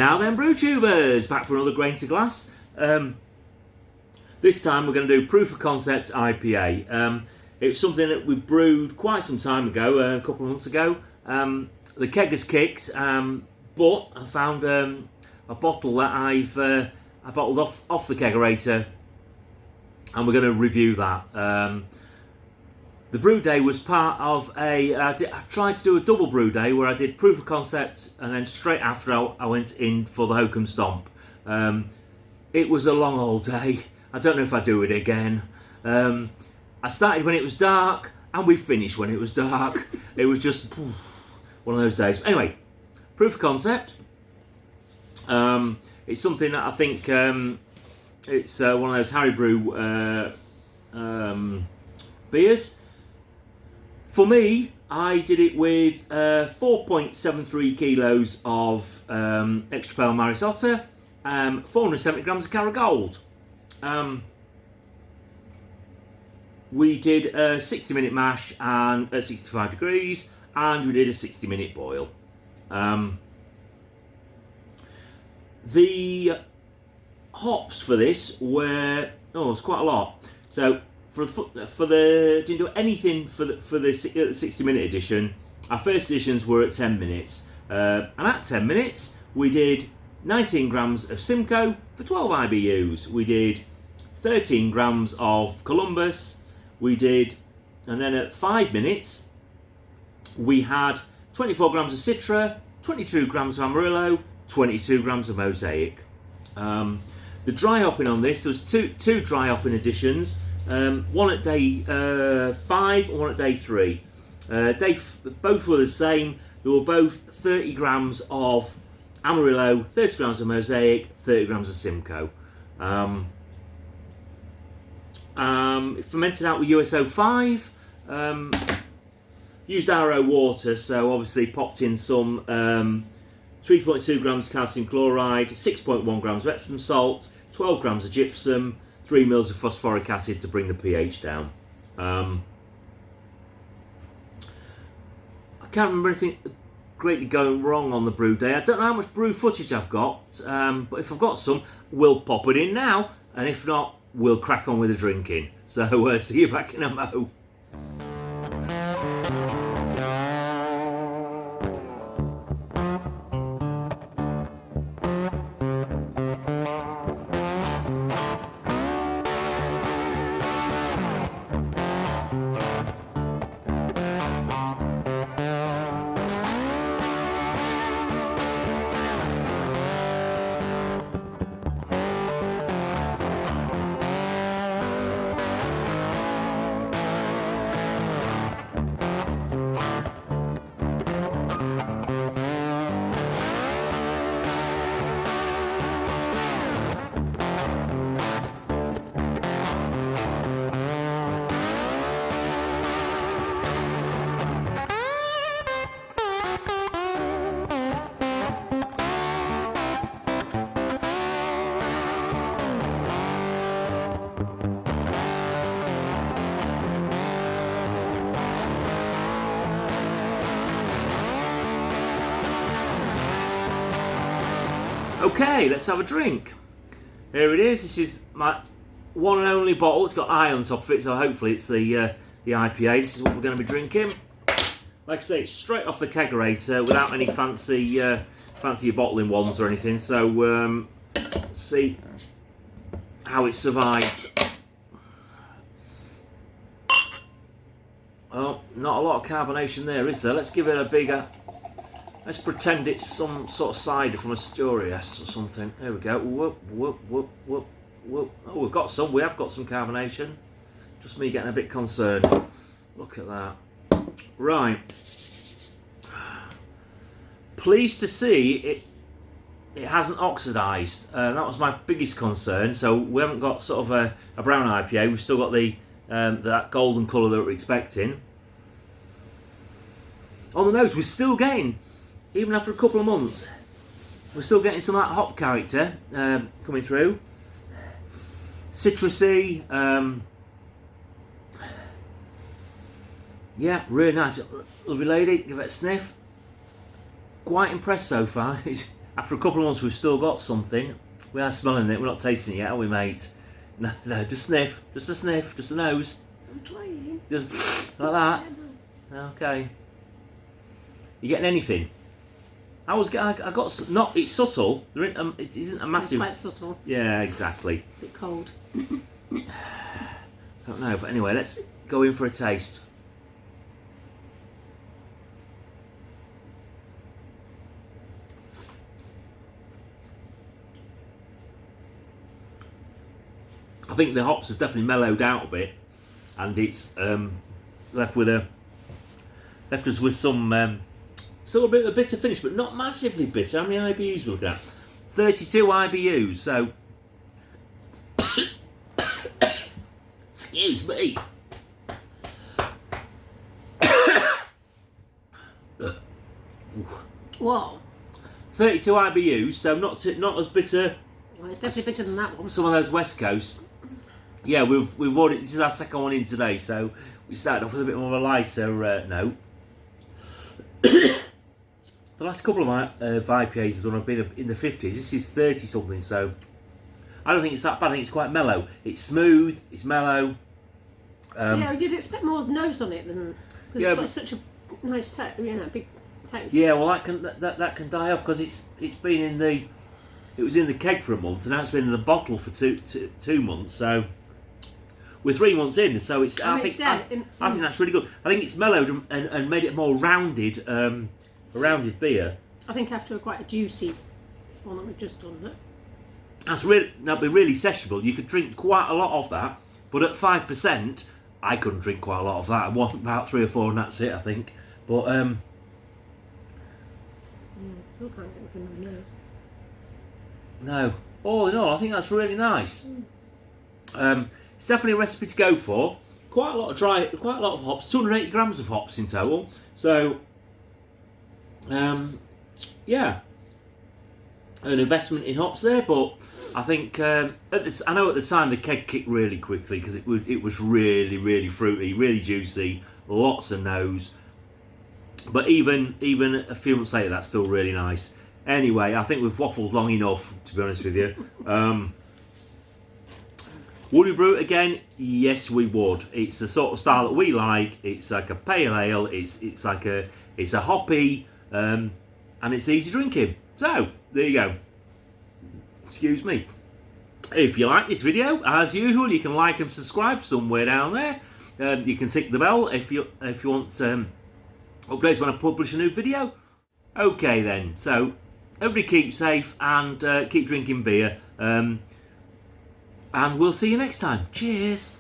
Now then, brew tubers, back for another grain to glass. This time we're going to do proof of concept IPA. It was something that we brewed quite some time ago, a couple of months ago. The keg has kicked, but I found a bottle that I bottled off the kegerator, and we're going to review that. The brew day was part of I tried to do a double brew day where I did proof of concept and then straight after I went in for the Hokum Stomp. It was a long old day. I don't know if I'd do it again. I started when it was dark and we finished when it was dark. It was just one of those days. Anyway, proof of concept. It's something that I think it's one of those Harry Brew beers. For me, I did it with 4.73 kilos of extra pale Maris Otter, 470 grams of Cara Gold. We did a 60-minute mash and at 65 degrees, and we did a 60-minute boil. The hops for this were it's quite a lot. So didn't do anything for the 60-minute edition. Our first editions were at 10 minutes, and at 10 minutes we did 19 grams of Simcoe for 12 IBUs. We did 13 grams of Columbus. We did, and then at 5 minutes we had 24 grams of Citra, 22 grams of Amarillo, 22 grams of Mosaic. The dry hopping on this, there was two dry hopping editions. One at day 5 and one at day 3. Both were the same. They were both 30 grams of Amarillo, 30 grams of Mosaic, 30 grams of Simcoe. Fermented out with USO 5. Used RO water, so obviously popped in some 3.2 grams calcium chloride, 6.1 grams of Epsom salt, 12 grams of gypsum, 3 mils of phosphoric acid to bring the pH down. I can't remember anything greatly going wrong on the brew day. I don't know how much brew footage I've got, but if I've got some, we'll pop it in now, and if not, we'll crack on with the drinking. So see you back in a mo. Okay, let's have a drink. Here it is. This is my one and only bottle. It's got I on top of it, so hopefully it's the IPA. This is what we're going to be drinking. Like I say, it's straight off the kegerator without any fancy bottling ones or anything. So let's see how it survived. Oh, not a lot of carbonation there, is there? Let's give it a bigger. Let's pretend it's some sort of cider from Asturias or something. There we go. Whoop, whoop, whoop, whoop, whoop. Oh, we've got some. We have got some carbonation. Just me getting a bit concerned. Look at that. Right. Pleased to see it hasn't oxidised. That was my biggest concern. So we haven't got sort of a brown IPA. We've still got the that golden colour that we're expecting. On the nose, we're still getting, even after a couple of months, we're still getting some of that hop character coming through. Citrusy. Yeah, really nice. Lovely lady, give it a sniff. Quite impressed so far. After a couple of months, we've still got something. We are smelling it. We're not tasting it yet, are we, mate? No, no, just sniff. Just a sniff. Just a nose. I'm trying. Just like that. Okay. You getting anything? I got not. It's subtle. It isn't a massive. It's quite subtle. Yeah, exactly. A bit cold. Don't know, but anyway, let's go in for a taste. I think the hops have definitely mellowed out a bit, and it's left us with some still a bit of finish, but not massively bitter. How many IBUs we're looking at? 32 IBUs. So, excuse me. Whoa. 32 IBUs, so not as bitter. Well, it's definitely bitter than that one. Some of those West Coast. Yeah, we've already. This is our second one in today, so we started off with a bit more of a lighter note. The last couple of IPAs I've done have been in the 50s. This is 30 something, so I don't think it's that bad. I think it's quite mellow. It's smooth. It's mellow. Yeah, you'd expect more nose on it than because yeah, it's got such a nice taste. Big taste. Yeah, well, that can die off because it's been in the. It was in the keg for a month, and now it's been in the bottle for two months. So we're 3 months in, so it's. I think that's really good. I think it's mellowed and made it more rounded. A rounded beer. I think after quite a juicy one that we've just done. That'd be really sessionable. You could drink quite a lot of that, but at 5%, I couldn't drink quite a lot of that. I want about 3 or 4, and that's it, I think. But still can't get within my nose. No. All in all, I think that's really nice. It's definitely a recipe to go for. Quite a lot of hops. 280 grams of hops in total. So, yeah, an investment in hops there. But I think I know at the time the keg kicked really quickly because it was really, really fruity, really juicy, lots of nose. But even a few months later, that's still really nice. Anyway, I think we've waffled long enough, to be honest with you. Would we brew it again? Yes, we would. It's the sort of style that we like. It's like a pale ale. It's a hoppy, and it's easy drinking. So there you go. Excuse me. If you like this video, as usual, you can like and subscribe somewhere down there. You can tick the bell if you want updates when I publish a new video. Okay then. So everybody keep safe and keep drinking beer. And we'll see you next time. Cheers.